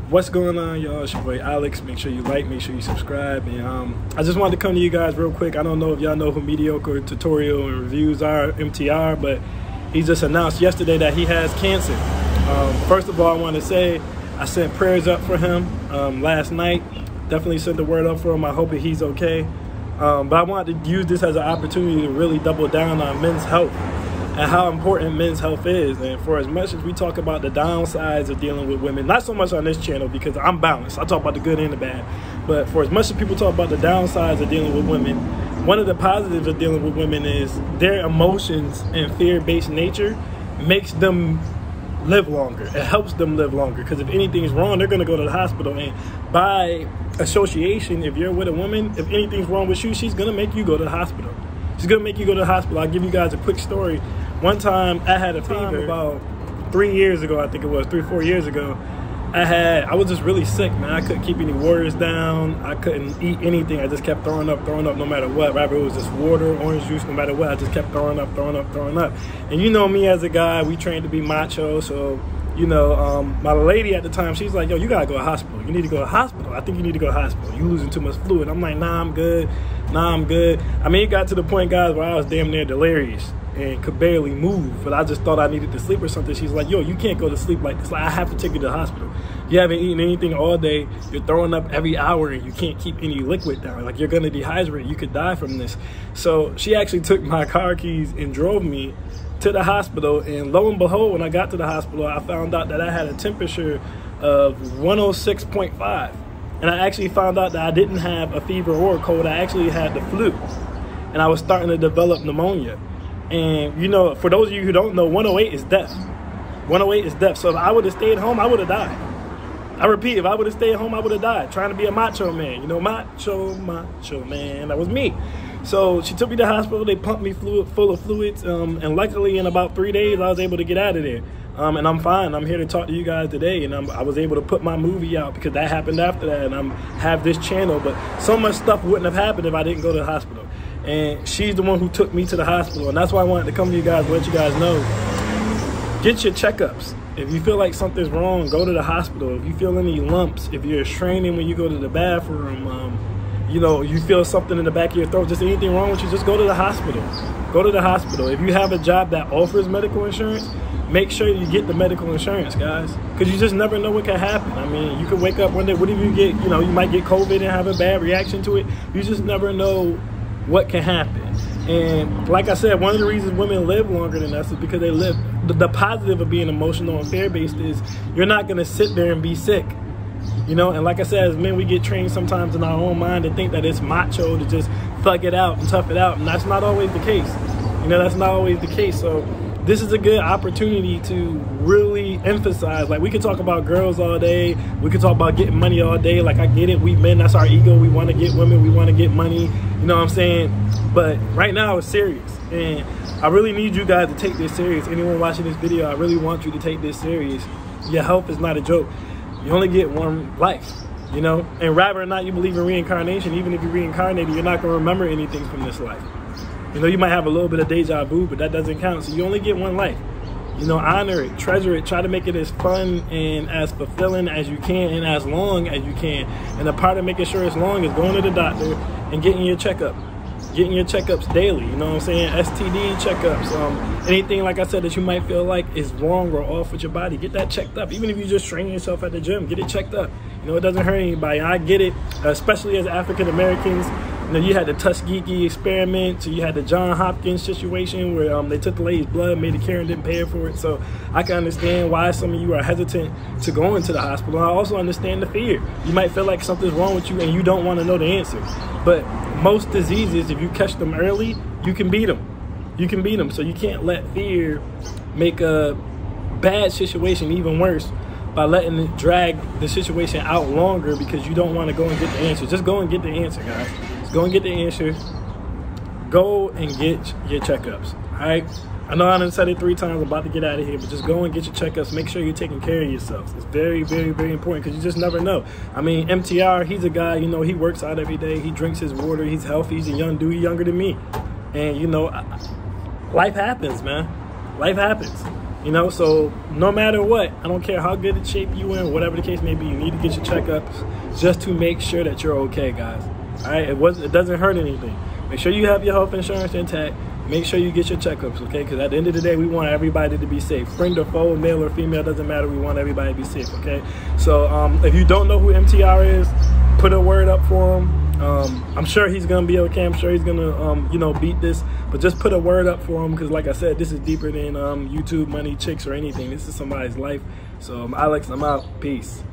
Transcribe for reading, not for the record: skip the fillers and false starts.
What's going on, y'all? It's your boy Alex. Make sure you like, make sure you subscribe. And I just wanted to come to you guys real quick. I don't know if y'all know who Mediocre Tutorial and Reviews are, MTR, but he just announced yesterday that he has cancer. First of all, I want to say I sent prayers up for him last night. Definitely sent the word up for him. I hope that he's okay. But I wanted to use this as an opportunity to really double down on men's health and how important men's health is. And for as much as we talk about the downsides of dealing with women, not so much on this channel because I'm balanced. I talk about the good and the bad. But for as much as people talk about the downsides of dealing with women, one of the positives of dealing with women is their emotions and fear-based nature makes them live longer. It helps them live longer because if anything is wrong, they're going to go to the hospital. And by association, if you're with a woman, if anything's wrong with you, she's going to make you go to the hospital. She's going to make you go to the hospital. I'll give you guys a quick story. One time I had a fever about 3 years ago, I think it was 3 or 4 years ago. I was just really sick, man. I couldn't keep any waters down. I couldn't eat anything. I just kept throwing up no matter what. Rather it was just water, orange juice, no matter what. I just kept throwing up. And you know me as a guy, we trained to be macho. So, you know, my lady at the time, she's like, yo, you gotta go to the hospital. You need to go to the hospital. I think you need to go to the hospital. You losing too much fluid. I'm like, nah, I'm good. I mean, it got to the point, guys, where I was damn near delirious and could barely move, but I just thought I needed to sleep or something. She's like, yo, you can't go to sleep like this. Like, I have to take you to the hospital. You haven't eaten anything all day. You're throwing up every hour and you can't keep any liquid down. Like, you're gonna dehydrate. You could die from this. So she actually took my car keys and drove me to the hospital. And lo and behold, when I got to the hospital, I found out that I had a temperature of 106.5. And I actually found out that I didn't have a fever or a cold. I actually had the flu. And I was starting to develop pneumonia. And, you know, for those of you who don't know, 108 is death. 108 is death. So if I would have stayed home, I would have died. I repeat, if I would have stayed home, I would have died. Trying to be a macho man. You know, macho man. That was me. So she took me to the hospital. They pumped me full of fluids. And luckily, in about 3 days, I was able to get out of there. And I'm fine. I'm here to talk to you guys today. And I was able to put my movie out because that happened after that. And I have this channel. But so much stuff wouldn't have happened if I didn't go to the hospital. And she's the one who took me to the hospital. And that's why I wanted to come to you guys and let you guys know. Get your checkups. If you feel like something's wrong, go to the hospital. If you feel any lumps, if you're straining when you go to the bathroom, you know, you feel something in the back of your throat, just anything wrong with you, just go to the hospital. Go to the hospital. If you have a job that offers medical insurance, make sure you get the medical insurance, guys. Because you just never know what can happen. I mean, you could wake up one day, what if you get, you know, you might get COVID and have a bad reaction to it. You just never know what can happen. And like I said, one of the reasons women live longer than us is because they live. The positive of being emotional and fear-based is you're not going to sit there and be sick. You know, and like I said, as men, we get trained sometimes in our own mind to think that it's macho to just thug it out and tough it out. And that's not always the case. You know, that's not always the case. So this is a good opportunity to really emphasize. Like, we could talk about girls all day. We could talk about getting money all day. Like, I get it. We men, that's our ego. We want to get women. We want to get money. You know what I'm saying? But right now, it's serious. And I really need you guys to take this serious. Anyone watching this video, I really want you to take this serious. Your health is not a joke. You only get one life, you know? And rather or not you believe in reincarnation, even if you're reincarnated, you're not going to remember anything from this life. You know, you might have a little bit of deja vu, but that doesn't count. So you only get one life. You know, honor it, treasure it, try to make it as fun and as fulfilling as you can and as long as you can. And a part of making sure it's long is going to the doctor and getting your checkup. Getting your checkups daily, you know what I'm saying? STD checkups, anything, like I said, that you might feel like is wrong or off with your body, get that checked up. Even if you just train yourself at the gym, get it checked up. You know, it doesn't hurt anybody. I get it, especially as African Americans. You know, you had the Tuskegee experiment, so you had the John Hopkins situation where they took the lady's blood, made the care and didn't pay her for it. So I can understand why some of you are hesitant to go into the hospital. I also understand the fear. You might feel like something's wrong with you and you don't want to know the answer. But most diseases, if you catch them early, you can beat them. You can beat them. So you can't let fear make a bad situation even worse by letting it drag the situation out longer because you don't want to go and get the answer. Just go and get the answer, guys. Just go and get the answer. Go and get your checkups, all right? I know I done said it 3 times, I'm about to get out of here, but just go and get your checkups. Make sure you're taking care of yourselves. It's very, very, very important because you just never know. I mean, MTR, he's a guy, you know, he works out every day. He drinks his water. He's healthy. He's a young dude, younger than me. And, you know, life happens, man. Life happens. You know, so no matter what, I don't care how good a shape you in, whatever the case may be, you need to get your checkups just to make sure that you're okay, guys. All right, it doesn't hurt anything. Make sure you have your health insurance intact. Make sure you get your checkups, okay? Because at the end of the day, we want everybody to be safe. Friend or foe, male or female, doesn't matter. We want everybody to be safe, okay? So if you don't know who MTR is, put a word up for him. I'm sure he's going to be okay. I'm sure he's going to, you know, beat this. But just put a word up for him because, like I said, this is deeper than YouTube, money, chicks, or anything. This is somebody's life. So, Alex, I'm out. Peace.